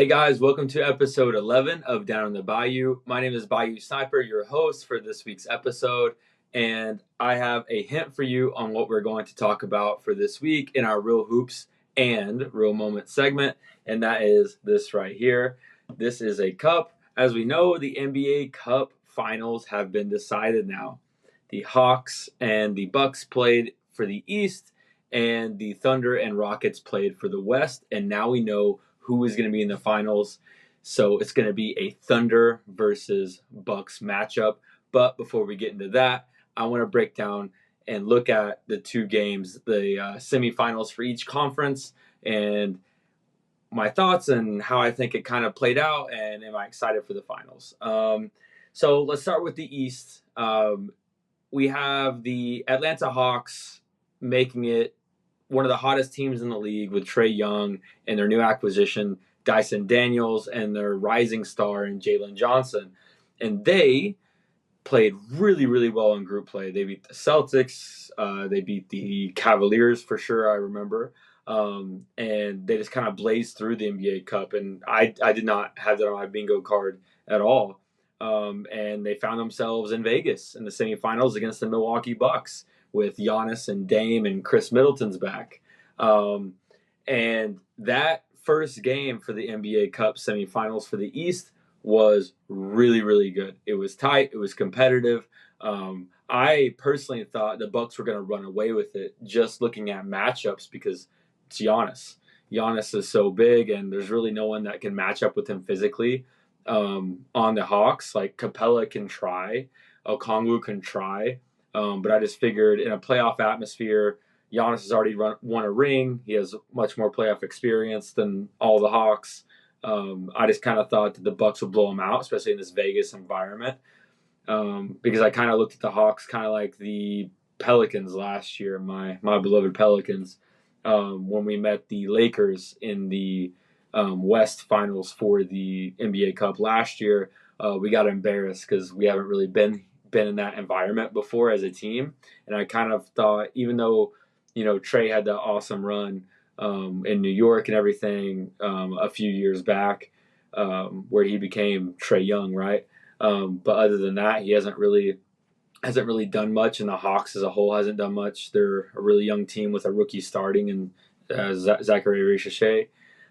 Hey guys, welcome to episode 11 of Down in the Bayou. My name is BayouSniper, your host for this week's episode, and I have a hint for you on what we're going to talk about for this week in our Real Hoops and Real Moments segment, and that is this right here. This is a cup. As we know, the NBA Cup finals have been decided now. The Hawks and the Bucks played for the East, and the Thunder and Rockets played for the West, and now we know who is going to be in the finals. So it's going to be a Thunder versus Bucks matchup. But before we get into that, I want to break down and look at the two games, the semifinals for each conference, and my thoughts and how I think it kind of played out, and am I excited for the finals. So let's start with the East. We have the Atlanta Hawks making it one of the hottest teams in the league with Trae Young and their new acquisition, Dyson Daniels, and their rising star in Jalen Johnson. And they played really, really well in group play. They beat the Celtics. They beat the Cavaliers for sure, I remember. And they just kind of blazed through the NBA Cup. And I did not have that on my bingo card at all. And they found themselves in Vegas in the semifinals against the Milwaukee Bucks, with Giannis and Dame and Chris Middleton's back. And that first game for the NBA Cup semifinals for the East was really, really good. It was tight. It was competitive. I personally thought the Bucks were going to run away with it just looking at matchups because it's Giannis. Giannis is so big, and there's really no one that can match up with him physically. On the Hawks, like Capella can try, Okongwu can try. But I just figured in a playoff atmosphere, Giannis has already won a ring. He has much more playoff experience than all the Hawks. I just kind of thought that the Bucks would blow him out, especially in this Vegas environment. Because I kind of looked at the Hawks kind of like the Pelicans last year, my beloved Pelicans, when we met the Lakers in the West Finals for the NBA Cup last year. We got embarrassed because we haven't really been in that environment before as a team. And I kind of thought, even though, Trae had that awesome run in New York and everything a few years back, where he became Trae Young, right? But other than that, he hasn't really done much, and the Hawks as a whole hasn't done much. They're a really young team with a rookie starting and Zachary Ricochet.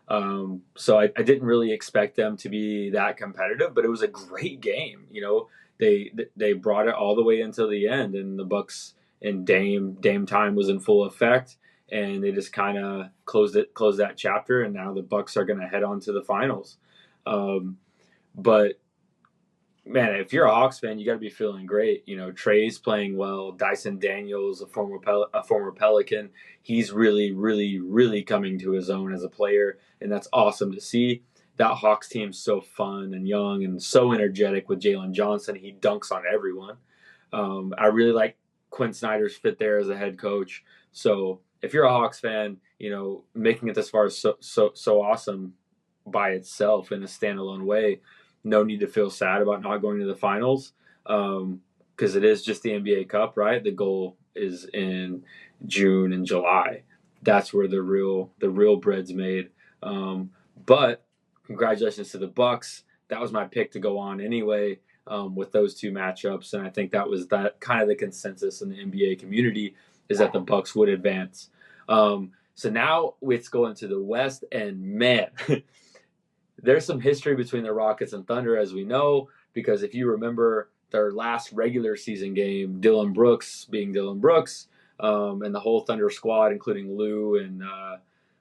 So I didn't really expect them to be that competitive, but it was a great game. They brought it all the way until the end, and the Bucks and Dame time was in full effect, and they just kind of closed that chapter, and now the Bucks are going to head on to the finals. But man, if you're a Hawks fan, you got to be feeling great. Trae's playing well. Dyson Daniels, a former Pelican, he's really, really, really coming to his own as a player, and that's awesome to see. That Hawks team's so fun and young and so energetic with Jalen Johnson. He dunks on everyone. I really like Quinn Snyder's fit there as a head coach. So if you're a Hawks fan, making it this far is so awesome by itself in a standalone way. No need to feel sad about not going to the finals because it is just the NBA Cup, right? The goal is in June and July. That's where the real bread's made. But congratulations to the Bucks. That was my pick to go on anyway with those two matchups, and I think that was kind of the consensus in the NBA community is that the Bucks would advance. So now let's go into the West, and man, there's some history between the Rockets and Thunder, as we know, because if you remember their last regular season game, Dillon Brooks being Dillon Brooks, and the whole Thunder squad, including Lou and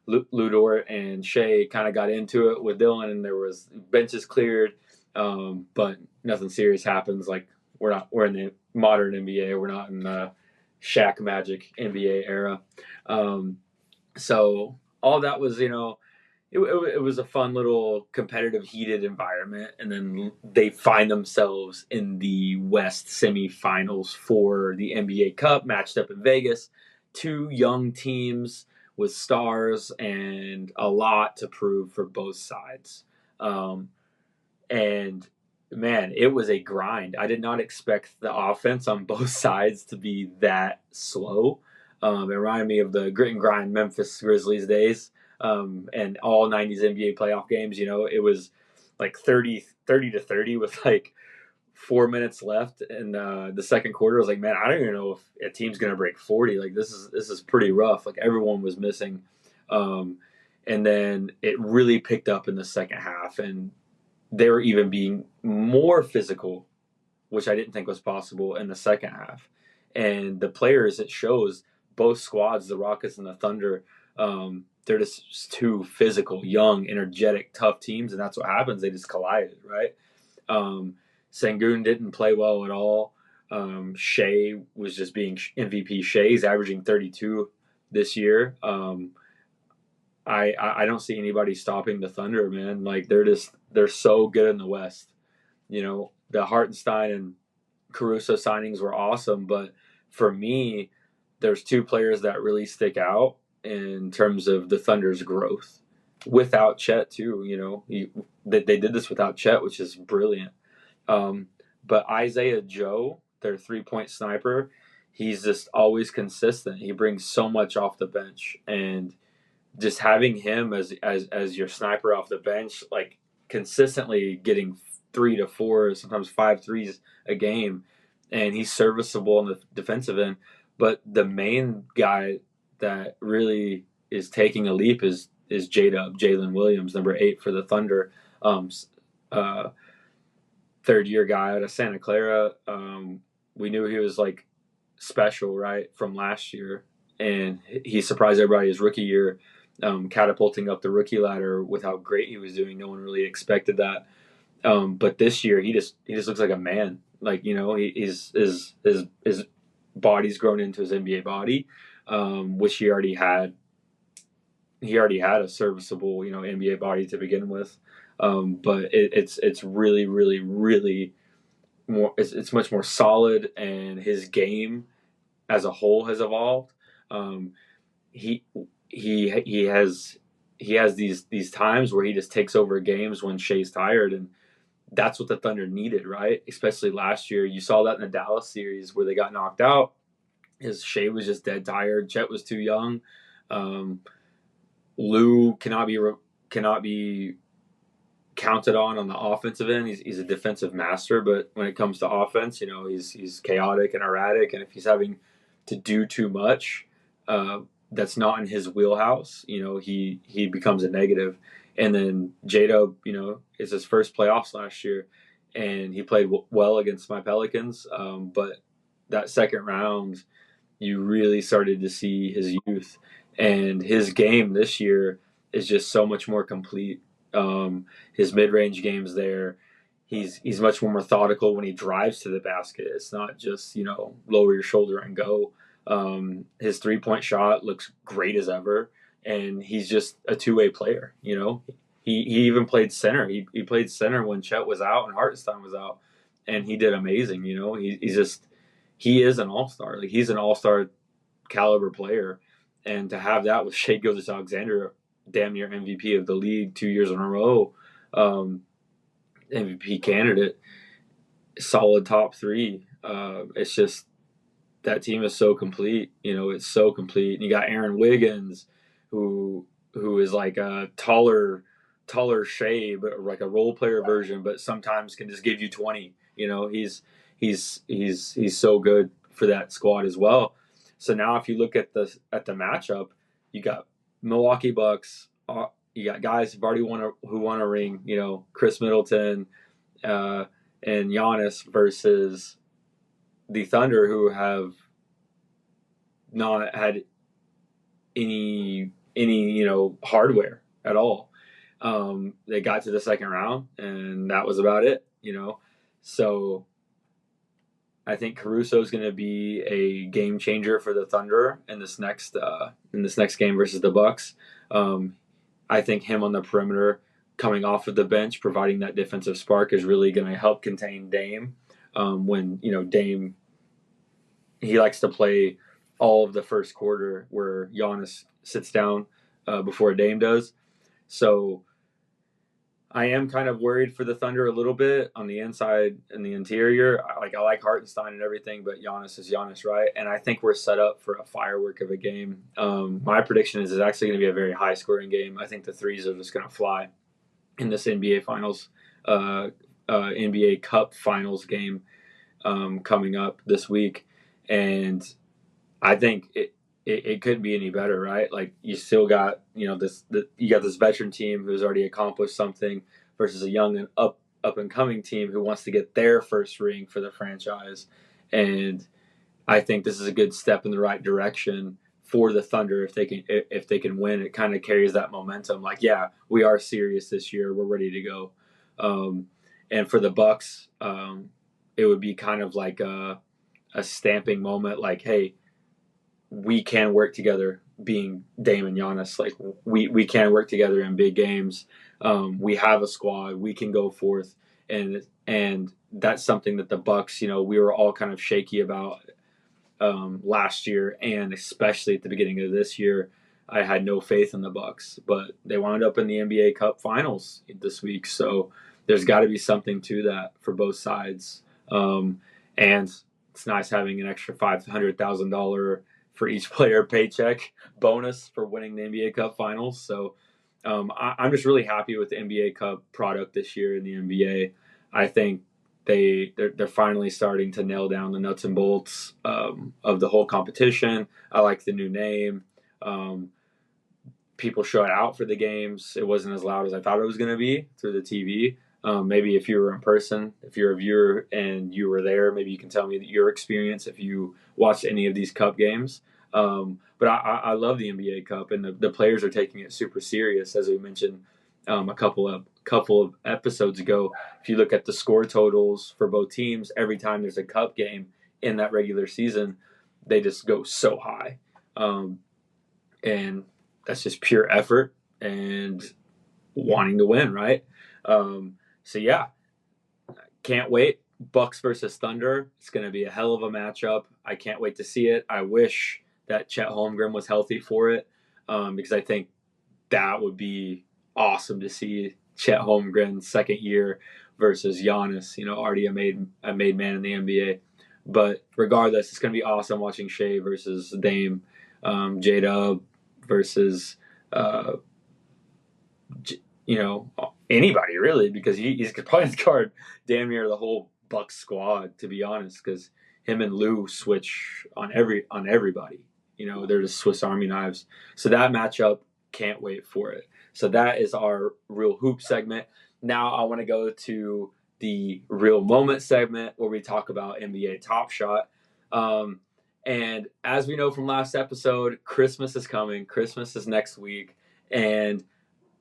Lou Dort and Shea, kind of got into it with Dillon, and there was benches cleared, but nothing serious happens. Like we're in the modern NBA, we're not in the Shaq Magic NBA era. So all that was, it was a fun little competitive, heated environment, and then they find themselves in the West semifinals for the NBA Cup, matched up in Vegas. Two young teams with stars and a lot to prove for both sides. And man, it was a grind. I did not expect the offense on both sides to be that slow. It reminded me of the grit and grind Memphis Grizzlies days. and all 90s NBA playoff games, it was like 30 to 30 with like 4 minutes left in the second quarter. I was like, man, I don't even know if a team's gonna break 40. Like this is pretty rough. Like everyone was missing, um, and then it really picked up in the second half, and they were even being more physical, which I didn't think was possible in the second half. And the players, it shows both squads, the Rockets and the Thunder, they're just two physical, young, energetic, tough teams, and that's what happens. They just collided, right? Um, Sengun didn't play well at all. Shea was just being MVP. Shea's averaging 32 this year. I don't see anybody stopping the Thunder, man. Like they're so good in the West. The Hartenstein and Caruso signings were awesome, but for me, there's two players that really stick out in terms of the Thunder's growth. Without Chet, too, they did this without Chet, which is brilliant. But Isaiah Joe, their 3-point sniper, he's just always consistent. He brings so much off the bench, and just having him as your sniper off the bench, like consistently getting 3 to 4, sometimes 5 threes a game, and he's serviceable on the defensive end. But the main guy that really is taking a leap is J-Dub, Jalen Williams, number 8 for the Thunder, third-year guy out of Santa Clara. We knew he was like special, right, from last year, and he surprised everybody his rookie year, catapulting up the rookie ladder with how great he was doing. No one really expected that. But this year, he just looks like a man. Like his body's grown into his NBA body, which he already had. He already had a serviceable NBA body to begin with, but it's really really really more. It's much more solid, and his game as a whole has evolved. He he has these times where he just takes over games when Shea's tired, and that's what the Thunder needed, right? Especially last year. You saw that in the Dallas series where they got knocked out. His Shea was just dead tired. Chet was too young. Lou cannot be counted on the offensive end. He's a defensive master, but when it comes to offense, he's chaotic and erratic. And if he's having to do too much, that's not in his wheelhouse. He becomes a negative. And then J-Dub, is his first playoffs last year, and he played well against my Pelicans. But that second round, you really started to see his youth, and his game this year is just so much more complete. His mid-range game's there. He's much more methodical when he drives to the basket. It's not just lower your shoulder and go. His 3-point shot looks great as ever, and he's just a two-way player. He even played center. He played center when Chet was out and Hartenstein was out, and he did amazing. He is an all-star. Like he's an all-star caliber player, and to have that with Shai Gilgeous-Alexander, damn near MVP of the league 2 years in a row, MVP candidate, solid top 3. It's just that team is so complete. It's so complete. And you got Aaron Wiggins, who is like a taller Shai, but like a role player version, but sometimes can just give you 20. He's so good for that squad as well. So now if you look at the matchup, you got Milwaukee Bucks. You got guys who won a ring. Chris Middleton and Giannis versus the Thunder, who have not had any hardware at all. They got to the second round, and that was about it. So I think Caruso is going to be a game changer for the Thunder in this next game versus the Bucks. I think him on the perimeter, coming off of the bench, providing that defensive spark, is really going to help contain Dame. When Dame, he likes to play all of the first quarter where Giannis sits down before Dame does. So I am kind of worried for the Thunder a little bit on the inside and the interior. I like Hartenstein and everything, but Giannis is Giannis, right? And I think we're set up for a firework of a game. My prediction is it's actually going to be a very high scoring game. I think the threes are just going to fly in this NBA Finals, NBA Cup Finals game coming up this week, and I think it couldn't be any better, right? Like you still got you got this veteran team who's already accomplished something versus a young and up and coming team who wants to get their first ring for the franchise, and I think this is a good step in the right direction for the Thunder if they can win. It kind of carries that momentum. Like, yeah, we are serious this year. We're ready to go. And for the Bucks, it would be kind of like a stamping moment. Like, hey, we can work together. Being Dame and Giannis, like we can work together in big games. We have a squad. We can go forth, and that's something that the Bucks, we were all kind of shaky about last year, and especially at the beginning of this year. I had no faith in the Bucks, but they wound up in the NBA Cup Finals this week. So there's got to be something to that for both sides, and it's nice having an extra $500,000 for each player paycheck bonus for winning the NBA Cup Finals. So I'm just really happy with the NBA Cup product this year in the NBA. I think they're finally starting to nail down the nuts and bolts of the whole competition. I like the new name. People showed out for the games. It wasn't as loud as I thought it was going to be through the TV. Maybe if you were in person, if you're a viewer and you were there, maybe you can tell me your experience if you watched any of these Cup games. But I love the NBA Cup, and the players are taking it super serious, as we mentioned a couple of episodes ago. If you look at the score totals for both teams, every time there's a Cup game in that regular season, they just go so high, and that's just pure effort and wanting to win, right? So yeah, can't wait. Bucks versus Thunder. It's going to be a hell of a matchup. I can't wait to see it. I wish that Chet Holmgren was healthy for it, because I think that would be awesome to see Chet Holmgren's second year versus Giannis. Already a made man in the NBA. But regardless, it's going to be awesome watching Shea versus Dame, J-Dub versus anybody really, because he's probably guard damn near the whole Bucks squad, to be honest, because him and Lou switch on everybody. They're just Swiss Army knives. So that matchup, can't wait for it. So that is our Real Hoop segment. Now I want to go to the Real Moment segment where we talk about NBA Top Shot. And as we know from last episode, Christmas is coming. Christmas is next week. And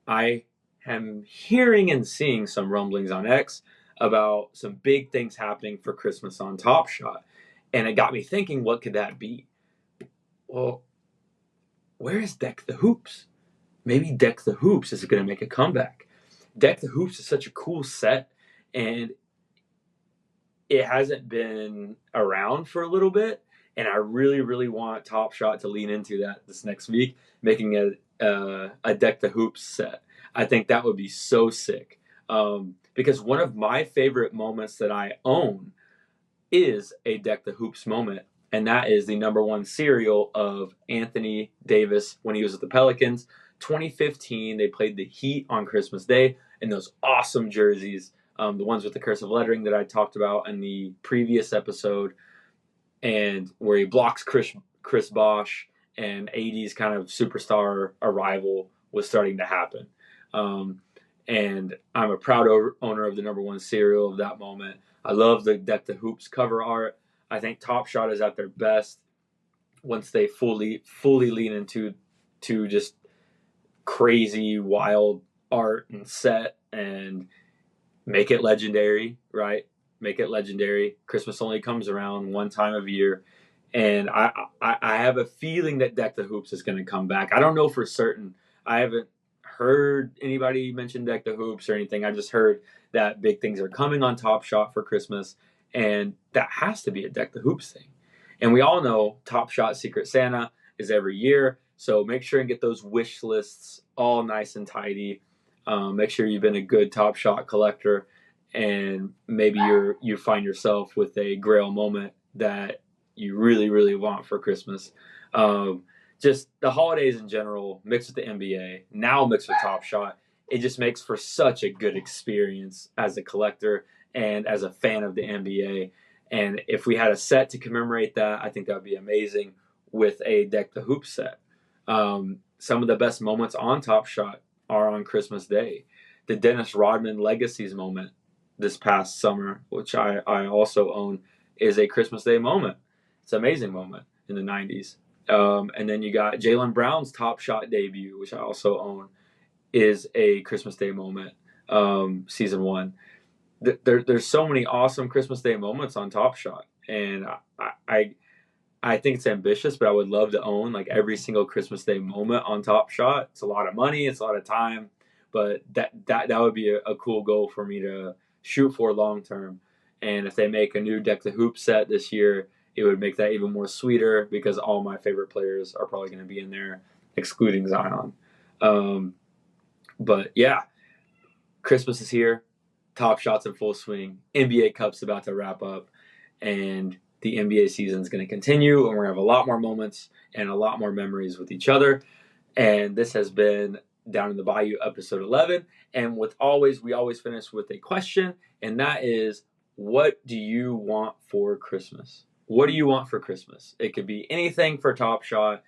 I am hearing and seeing some rumblings on X about some big things happening for Christmas on Top Shot. And it got me thinking, what could that be? Well, where is Deck the Hoops? Maybe Deck the Hoops is going to make a comeback. Deck the Hoops is such a cool set, and it hasn't been around for a little bit. And I really, really want Top Shot to lean into that this next week, making a Deck the Hoops set. I think that would be so sick. Because one of my favorite moments that I own is a Deck the Hoops moment, and that is the number one serial of Anthony Davis when he was at the Pelicans. 2015, they played the Heat on Christmas Day, and those awesome jerseys, the ones with the cursive lettering that I talked about in the previous episode, and where he blocks Chris Bosh, and AD's kind of superstar arrival was starting to happen. And I'm a proud owner of the number one serial of that moment. I love the Deck the Hoops cover art. I think Top Shot is at their best once they fully lean into just crazy, wild art and set and make it legendary, right? Make it legendary. Christmas only comes around one time of year. And I have a feeling that Deck the Hoops is going to come back. I don't know for certain. I haven't heard anybody mention Deck the Hoops or anything. I just heard that big things are coming on Top Shot for Christmas, and that has to be a Deck the Hoops thing. And we all know Top Shot Secret Santa is every year, so make sure and get those wish lists all nice and tidy. Make sure you've been a good Top Shot collector, and maybe you find yourself with a Grail moment that you really, really want for Christmas. Just the holidays in general, mixed with the NBA, now mixed with Top Shot, it just makes for such a good experience as a collector and as a fan of the NBA. And if we had a set to commemorate that, I think that would be amazing with a Deck the Hoop set. Some of the best moments on Top Shot are on Christmas Day. The Dennis Rodman Legacies moment this past summer, which I also own, is a Christmas Day moment. It's an amazing moment in the 90s. And then you got Jaylen Brown's Top Shot debut, which I also own, is a Christmas Day moment, season 1. There's so many awesome Christmas Day moments on Top Shot, and I think it's ambitious, but I would love to own like every single Christmas Day moment on Top Shot. It's a lot of money, it's a lot of time, but that would be a cool goal for me to shoot for long term. And if they make a new Deck the Hoop set this year, it would make that even more sweeter because all my favorite players are probably going to be in there, excluding Zion. But yeah, Christmas is here. Top Shot's in full swing. NBA Cup's about to wrap up, and the NBA season is going to continue, and we're going to have a lot more moments and a lot more memories with each other. And this has been Down in the Bayou, episode 11. And we always finish with a question, and that is, what do you want for Christmas? What do you want for Christmas? It could be anything for Top Shot,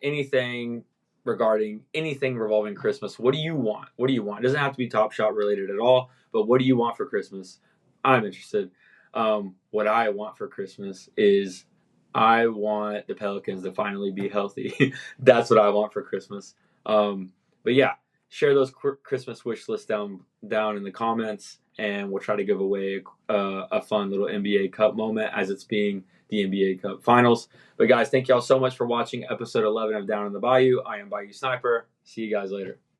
anything regarding anything revolving Christmas. What do you want? What do you want? It doesn't have to be Top Shot related at all, but what do you want for Christmas? I'm interested. What I want for Christmas is I want the Pelicans to finally be healthy. That's what I want for Christmas. But yeah, share those Christmas wish lists down in the comments, and we'll try to give away a fun little NBA Cup moment as it's being the NBA Cup Finals. But guys, thank y'all so much for watching episode 11 of Down in the Bayou. I am BayouSniper. See you guys later.